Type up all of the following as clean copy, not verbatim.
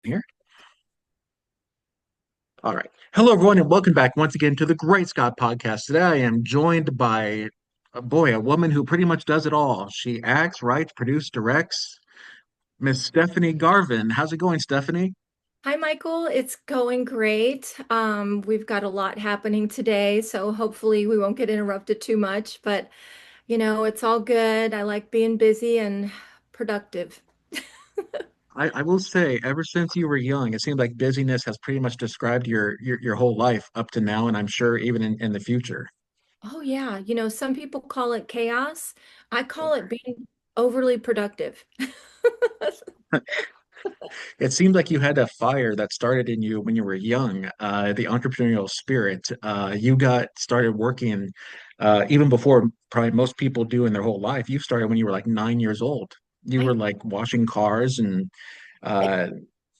Here. All right. Hello, everyone, and welcome back once again to the Great Scott Podcast. Today, I am joined by a woman who pretty much does it all. She acts, writes, produces, directs. Miss Stephanie Garvin. How's it going, Stephanie? Hi, Michael. It's going great. We've got a lot happening today, so hopefully we won't get interrupted too much, but it's all good. I like being busy and productive. I will say, ever since you were young, it seems like busyness has pretty much described your whole life up to now, and I'm sure even in the future. Oh yeah, some people call it chaos. I call it being overly productive. It seemed like you had a fire that started in you when you were young, the entrepreneurial spirit. You got started working even before probably most people do in their whole life. You started when you were like 9 years old. You I were like washing cars, and uh,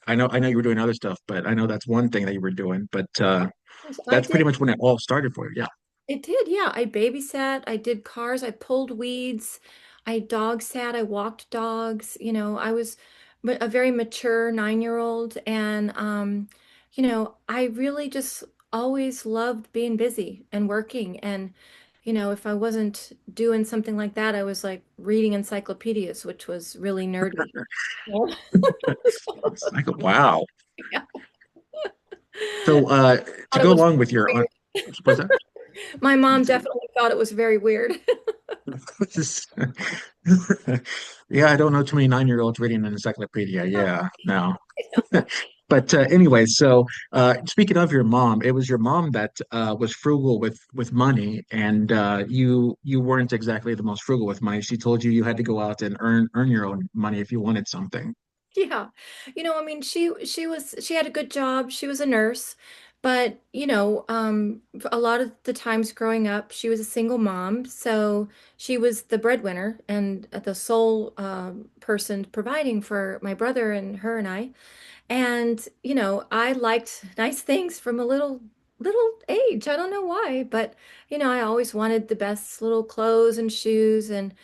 I know you were doing other stuff, but I know that's one thing that you were doing. But I that's did. pretty much when it all started for you. Yeah. It did, yeah. I babysat, I did cars, I pulled weeds, I dog sat, I walked dogs. I was a very mature 9-year-old, and I really just always loved being busy and working. And if I wasn't doing something like that, I was like reading encyclopedias, which was really nerdy. Yeah. It's like, wow. Yeah. So to Thought it go was along with your, weird. what's that? My mom definitely thought it was very weird. Just- Yeah, I don't know too many 9-year-olds reading an encyclopedia. Yeah, no. But anyway, so speaking of your mom, it was your mom that was frugal with money, and you weren't exactly the most frugal with money. She told you you had to go out and earn your own money if you wanted something. Yeah. I mean, she had a good job. She was a nurse, but a lot of the times growing up, she was a single mom, so she was the breadwinner and the sole person providing for my brother and her and I. And, I liked nice things from a little age. I don't know why, but I always wanted the best little clothes and shoes. And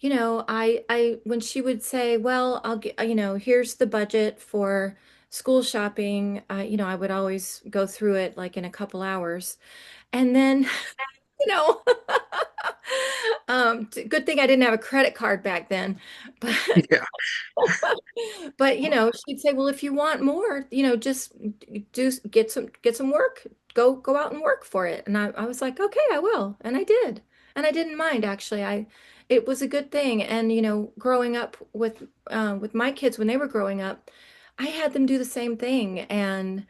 I when she would say, "Well, I'll get, here's the budget for school shopping," I would always go through it like in a couple hours. And then, you know, good thing I didn't have a credit card back then. But Yeah, But she'd say, "Well, if you want more, just do get some work. Go out and work for it." And I was like, "Okay, I will." And I did. And I didn't mind actually. It was a good thing. And growing up with my kids when they were growing up, I had them do the same thing. And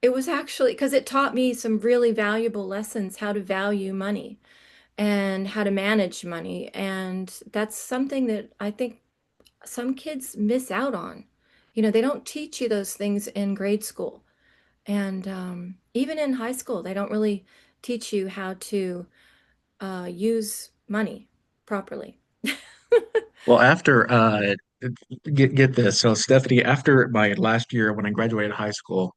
it was actually because it taught me some really valuable lessons, how to value money and how to manage money. And that's something that I think some kids miss out on. They don't teach you those things in grade school. And even in high school, they don't really teach you how to use money properly. well, after get this. So Stephanie, after my last year when I graduated high school,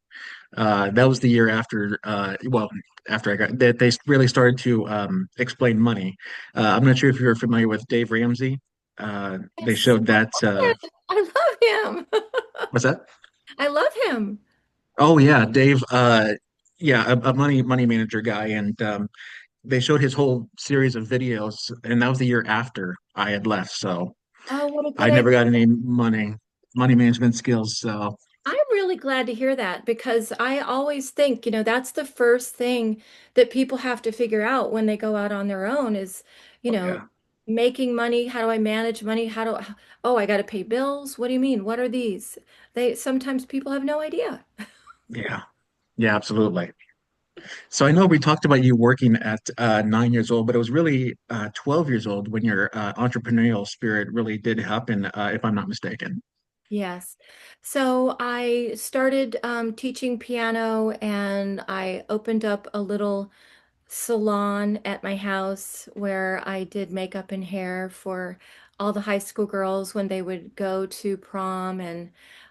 that was the year after well, after I got that they really started to explain money. I'm not sure if you're familiar with Dave Ramsey. They Yes, showed that I love him. what's that? I love him. Oh yeah, Dave yeah, a money manager guy, and they showed his whole series of videos, and that was the year after I had left. So Oh, what a I good never idea. got any money management skills. So I'm really glad to hear that because I always think, that's the first thing that people have to figure out when they go out on their own is, you know, yeah, making money. How do I manage money? Oh, I got to pay bills. What do you mean? What are these? Sometimes people have no idea. yeah, yeah, absolutely. So I know we talked about you working at 9 years old, but it was really 12 years old when your entrepreneurial spirit really did happen, if I'm not mistaken. Yes. So I started teaching piano and I opened up a little salon at my house where I did makeup and hair for all the high school girls when they would go to prom. And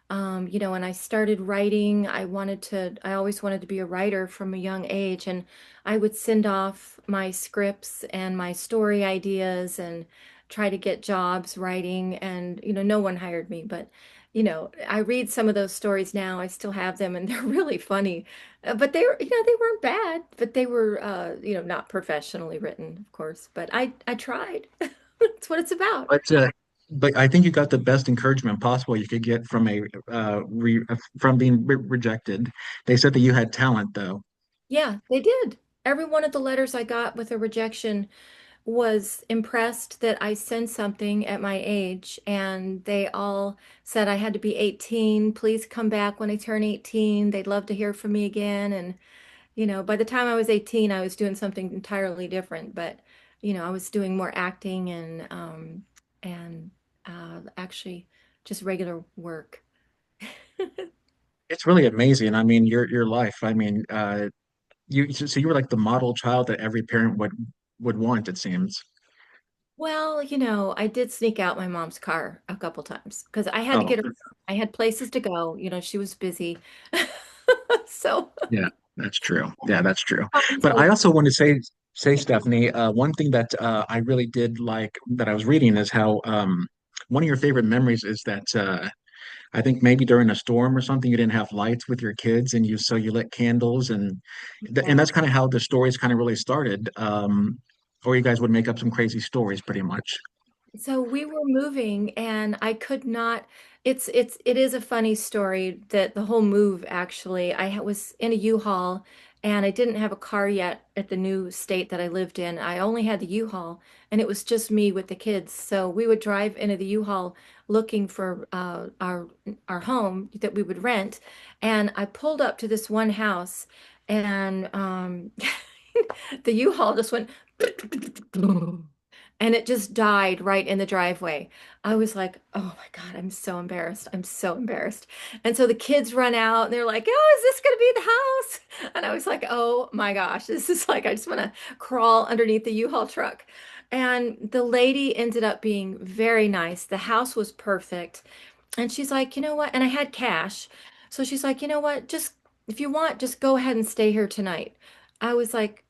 when I started writing, I always wanted to be a writer from a young age. And I would send off my scripts and my story ideas and try to get jobs writing. And no one hired me, but I read some of those stories now. I still have them and they're really funny. But they weren't bad, but they were, not professionally written, of course. But I tried. That's what it's about. But I think you got the best encouragement possible you could get from from being rejected. They said that you had talent, though. Yeah, they did. Every one of the letters I got with a rejection was impressed that I sent something at my age, and they all said I had to be 18. Please come back when I turn 18. They'd love to hear from me again. And, by the time I was 18, I was doing something entirely different, but, I was doing more acting and actually just regular work. It's really amazing. I mean, your life. I mean, so you were like the model child that every parent would want, it seems. Well, I did sneak out my mom's car a couple times because I had to Oh, get her. I had places to go. She was busy. So, yeah, that's true. Yeah, that's true. But I so also want to say, Stephanie, one thing that I really did like that I was reading is how one of your favorite memories is that I think maybe during a storm or something you didn't have lights with your kids and you lit candles and yeah. that's kind of how the stories kind of really started. Or you guys would make up some crazy stories pretty much. So we were moving and I could not it is a funny story that the whole move actually was in a U-Haul and I didn't have a car yet at the new state that I lived in. I only had the U-Haul and it was just me with the kids. So we would drive into the U-Haul looking for our home that we would rent, and I pulled up to this one house, and the U-Haul just went and it just died right in the driveway. I was like, oh my God, I'm so embarrassed. I'm so embarrassed. And so the kids run out and they're like, oh, is this going to be the house? And I was like, oh my gosh, this is like, I just want to crawl underneath the U-Haul truck. And the lady ended up being very nice. The house was perfect. And she's like, you know what? And I had cash. So she's like, you know what? Just, if you want, just go ahead and stay here tonight. I was like,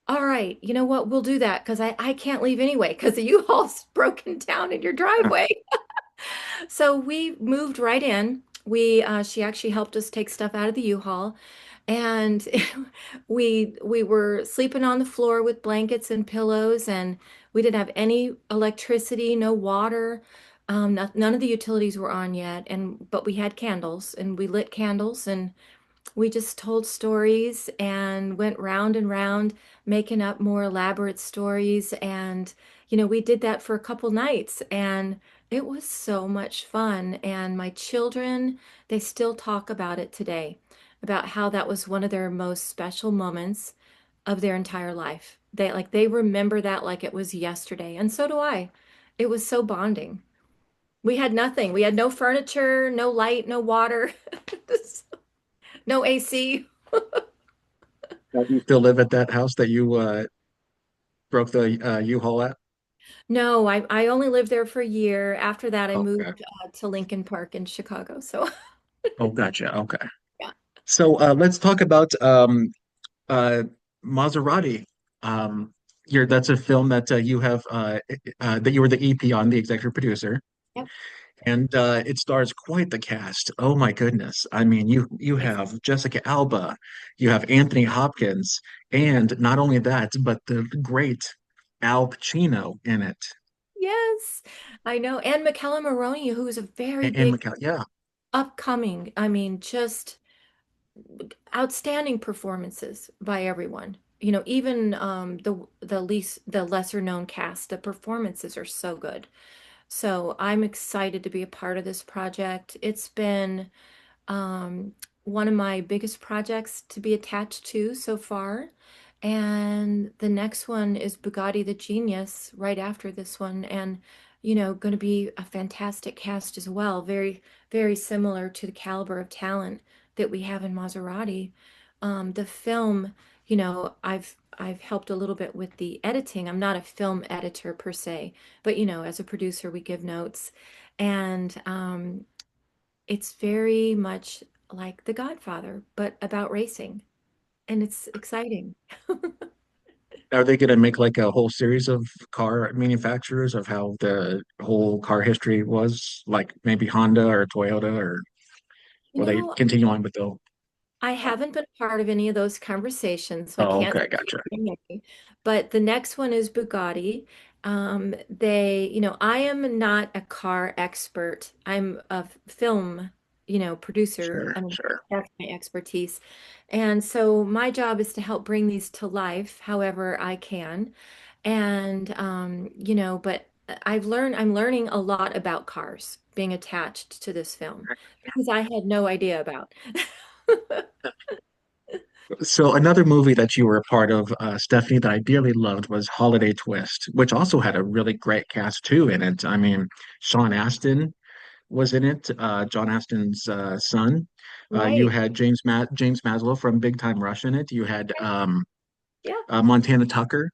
all right, you know what? We'll do that because I can't leave anyway because the U-Haul's broken down in your driveway. So we moved right in. She actually helped us take stuff out of the U-Haul, and we were sleeping on the floor with blankets and pillows, and we didn't have any electricity, no water. None of the utilities were on yet, but we had candles, and we lit candles, and we just told stories and went round and round, making up more elaborate stories. And, we did that for a couple nights and it was so much fun. And my children, they still talk about it today, about how that was one of their most special moments of their entire life. They remember that like it was yesterday. And so do I. It was so bonding. We had nothing. We had no furniture, no light, no water, no AC. Do you still live at that house that you broke the U-Haul at? No, I only lived there for a year. After that, I Okay. moved to Lincoln Park in Chicago. So, Oh, gotcha. Okay. yeah. So let's talk about uh, Maserati. That's a film that you have that you were the EP on, the executive producer, Yep. and it stars quite the cast. Oh my goodness! I mean, you have Jessica Alba, you have Anthony Hopkins, and not only that, but the great Al Pacino in it, Yes, I know. And McKellen Maroney, who is a very and big Yeah, upcoming, I mean, just outstanding performances by everyone. Even the lesser known cast, the performances are so good. So I'm excited to be a part of this project. It's been um, one of my biggest projects to be attached to so far. And the next one is Bugatti the Genius right after this one. And, going to be a fantastic cast as well. Very, very similar to the caliber of talent that we have in Maserati. The film, I've helped a little bit with the editing. I'm not a film editor per se, but as a producer, we give notes. And it's very much like The Godfather, but about racing, and it's exciting. Are they going to make like a whole series of car manufacturers of how the whole car history was, like maybe Honda or Toyota, or You will they know, continue on with the? I haven't been a part of any of those conversations, so I Oh, can't okay, speak gotcha. for many. But the next one is Bugatti. I am not a car expert. I'm a film, producer. Sure, I mean, sure. that's my expertise. And so my job is to help bring these to life however I can. And but I'm learning a lot about cars being attached to this film because I had no idea about. So another movie that you were a part of, Stephanie, that I dearly loved was Holiday Twist, which also had a really great cast too in it. I mean, Sean Astin was in it, John Astin's son. You Right. had James Maslow from Big Time Rush in it. You had Yeah. Montana Tucker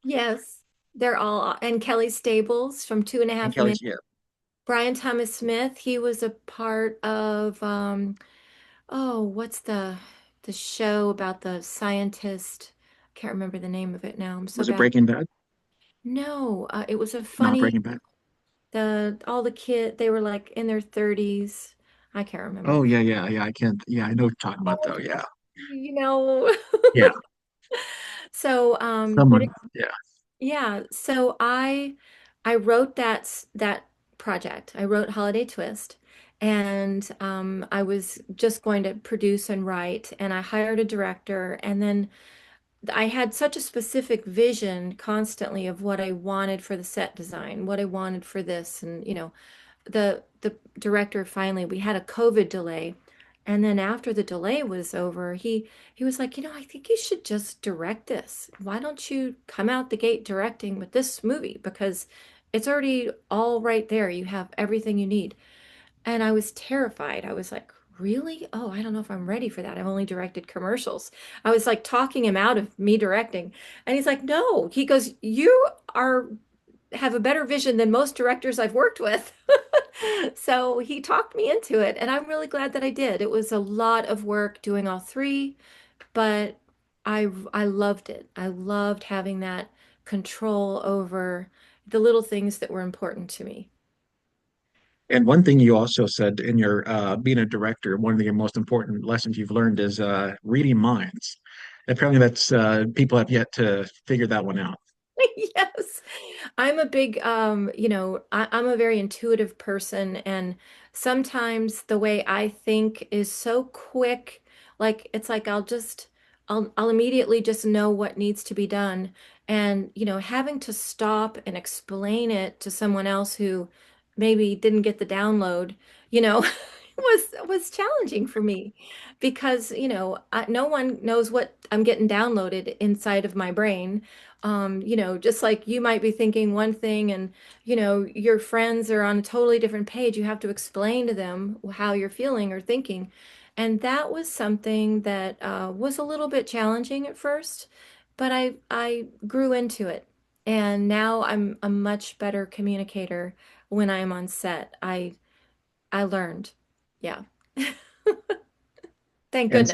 Yes. They're all, and Kelly Stables from Two and a and Half Kelly. Men. Yeah, Brian Thomas Smith, he was a part of oh, what's the show about the scientist? I can't remember the name of it now. I'm so was it bad. Breaking Bad? No, it was a Not funny Breaking Bad. all the kid they were like in their 30s. I can't remember. Oh yeah, yeah, yeah. I can't. Yeah, I know what you're talking about Oh, though. Yeah, you know. yeah. So, but Someone. Yeah. yeah, so I wrote that project. I wrote Holiday Twist, and I was just going to produce and write, and I hired a director, and then I had such a specific vision constantly of what I wanted for the set design, what I wanted for this, and the director finally we had a COVID delay, and then after the delay was over, he was like, I think you should just direct this. Why don't you come out the gate directing with this movie? Because it's already all right there. You have everything you need. And I was terrified. I was like, really? Oh, I don't know if I'm ready for that. I've only directed commercials. I was like talking him out of me directing. And he's like, no. He goes, you are have a better vision than most directors I've worked with. So he talked me into it, and I'm really glad that I did. It was a lot of work doing all three, but I loved it. I loved having that control over the little things that were important to me. And one thing you also said in your being a director, one of the most important lessons you've learned is reading minds. Apparently, that's people have yet to figure that one out. Yes. I'm a big, I'm a very intuitive person, and sometimes the way I think is so quick, like it's like I'll immediately just know what needs to be done. And, having to stop and explain it to someone else who maybe didn't get the download, was challenging for me because, no one knows what I'm getting downloaded inside of my brain. Just like you might be thinking one thing and, your friends are on a totally different page. You have to explain to them how you're feeling or thinking. And that was something that was a little bit challenging at first, but I grew into it. And now I'm a much better communicator when I'm on set. I learned. Yeah. Thank And goodness.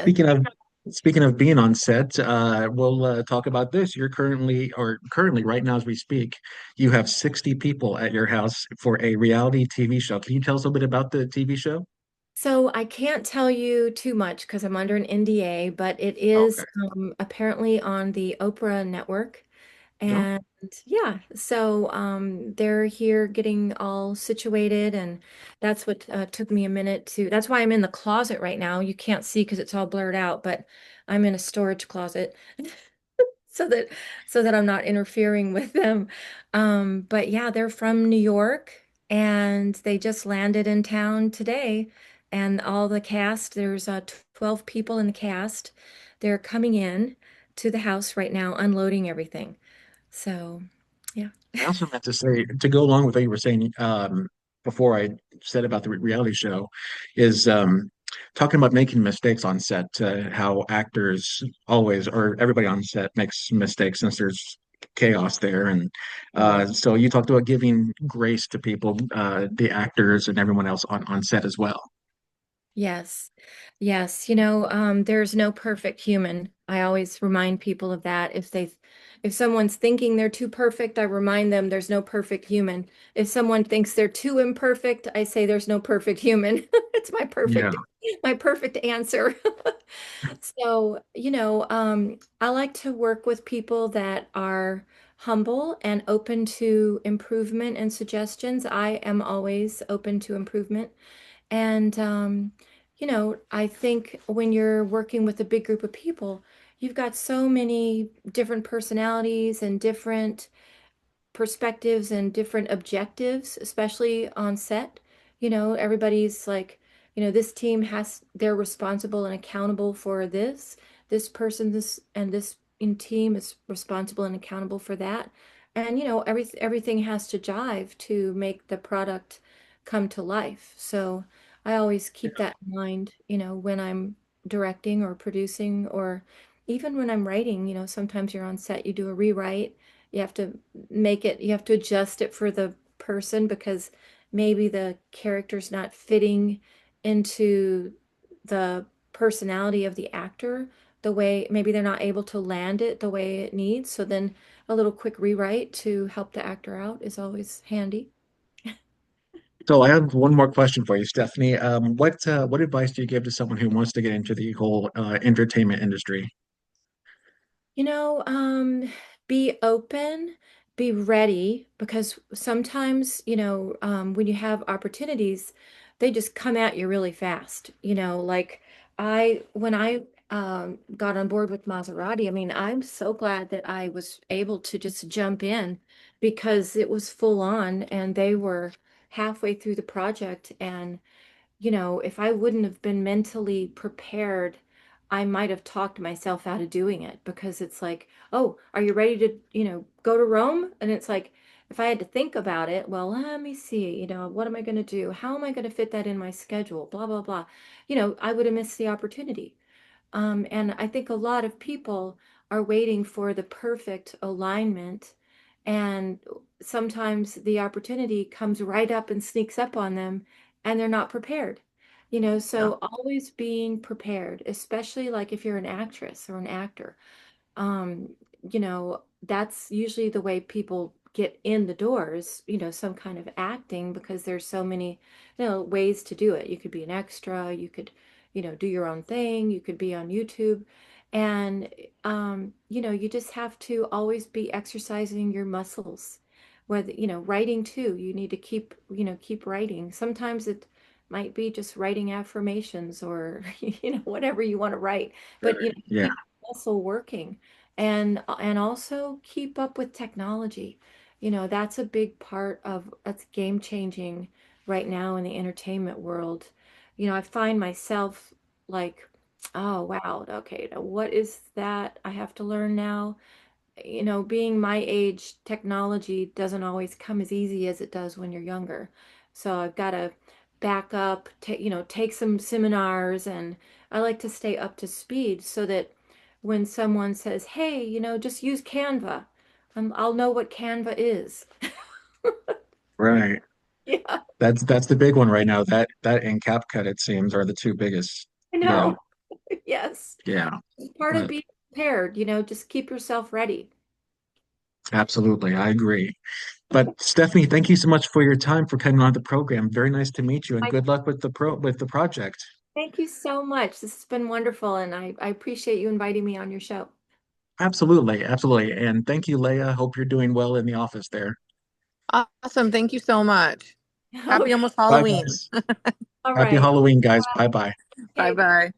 speaking of being on set, we'll talk about this. You're currently right now as we speak, you have 60 people at your house for a reality TV show. Can you tell us a little bit about the TV show? So I can't tell you too much because I'm under an NDA, but it is Okay. apparently on the Oprah network. No. And yeah, so they're here getting all situated, and that's what took me a minute to. That's why I'm in the closet right now. You can't see because it's all blurred out, but I'm in a storage closet. so that so that I'm not interfering with them. But yeah, they're from New York and they just landed in town today. And all the cast, there's 12 people in the cast. They're coming in to the house right now, unloading everything. So, yeah. I also meant to say, to go along with what you were saying before I said about the reality show, is talking about making mistakes on set, how actors always, or everybody on set makes mistakes since there's chaos there. And Right. so you talked about giving grace to people, the actors and everyone else on set as well. Yes. Yes. There's no perfect human. I always remind people of that. If someone's thinking they're too perfect, I remind them there's no perfect human. If someone thinks they're too imperfect, I say there's no perfect human. It's Yeah. my perfect answer. So, I like to work with people that are humble and open to improvement and suggestions. I am always open to improvement. And, I think when you're working with a big group of people, you've got so many different personalities and different perspectives and different objectives, especially on set. Everybody's like, this team they're responsible and accountable for this. This person, this and this in team is responsible and accountable for that. And, everything has to jive to make the product come to life. So I always keep that in mind, when I'm directing or producing or even when I'm writing, sometimes you're on set, you do a rewrite, you have to adjust it for the person because maybe the character's not fitting into the personality of the actor the way maybe they're not able to land it the way it needs. So then a little quick rewrite to help the actor out is always handy. So I have one more question for you, Stephanie. What advice do you give to someone who wants to get into the whole entertainment industry? You know, um, be open, be ready, because sometimes, when you have opportunities, they just come at you really fast. Like when I got on board with Maserati, I mean, I'm so glad that I was able to just jump in because it was full on and they were halfway through the project. And if I wouldn't have been mentally prepared, I might have talked myself out of doing it because it's like, oh, are you ready to, go to Rome? And it's like, if I had to think about it, well, let me see, what am I going to do? How am I going to fit that in my schedule? Blah, blah, blah. I would have missed the opportunity. And I think a lot of people are waiting for the perfect alignment. And sometimes the opportunity comes right up and sneaks up on them, and they're not prepared. Yeah. So always being prepared, especially like if you're an actress or an actor, um, that's usually the way people get in the doors, some kind of acting because there's so many, ways to do it. You could be an extra, you could, do your own thing, you could be on YouTube. And, you just have to always be exercising your muscles. Whether, writing too, you need to keep writing. Sometimes it might be just writing affirmations or, whatever you want to write, but, Sure. Yeah. keep the muscle working and also keep up with technology. That's a big part of that's game changing right now in the entertainment world. I find myself like, oh wow, okay, now what is that I have to learn now? Being my age, technology doesn't always come as easy as it does when you're younger. So I've got to back up, take some seminars, and I like to stay up to speed so that when someone says, "Hey, just use Canva," I'll know what Canva is. Right. Yeah, That's the big one right now. That and CapCut, it seems, are the two biggest. I Yeah. know. Yes. Yeah. It's part of But being prepared, just keep yourself ready. absolutely, I agree. But Stephanie, thank you so much for your time for coming on the program. Very nice to meet you, and I good luck with the project. thank you so much. This has been wonderful, and I appreciate you inviting me on your show. Absolutely, absolutely. And thank you, Leah. Hope you're doing well in the office there. Awesome. Thank you so much. Happy Okay. almost Bye, Halloween. guys. All Happy right. Halloween, guys. Bye bye. Bye Okay. bye.